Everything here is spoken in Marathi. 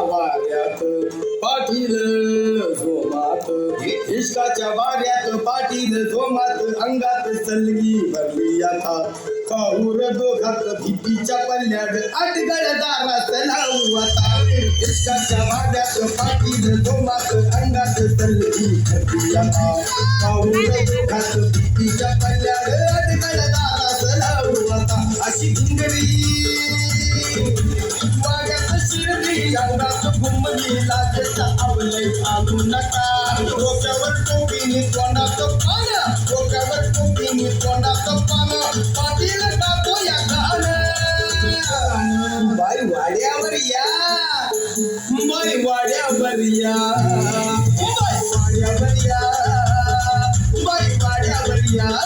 वाऱ्यात पाटील जोमात, इश्काच्या वाऱ्यात पाटील जोमात, अंगात सलगी भरली आता काहूर दोघात भीतीच्या पल्ल्याड अडगळदारात लावू आता. इश्काच्या वाऱ्यात पाटील जोमात, अंगात सलगी भरली आता काहूर दोघात भीतीच्या पल्ल्याड अडगळदारात लावू आता. अशी भिंगरी अंगात घुमली लाजेचा आवलय चालू नका. डोक्यावर टोपीने तोंडाचं पानं, डोक्यावर टोपीने तोंडाचं पानं, पाटील टाको या गाणं. बाई वाड्यावर या, बाई वाड्यावर या, बाई वाड्यावर या, बाई वाड्यावर या.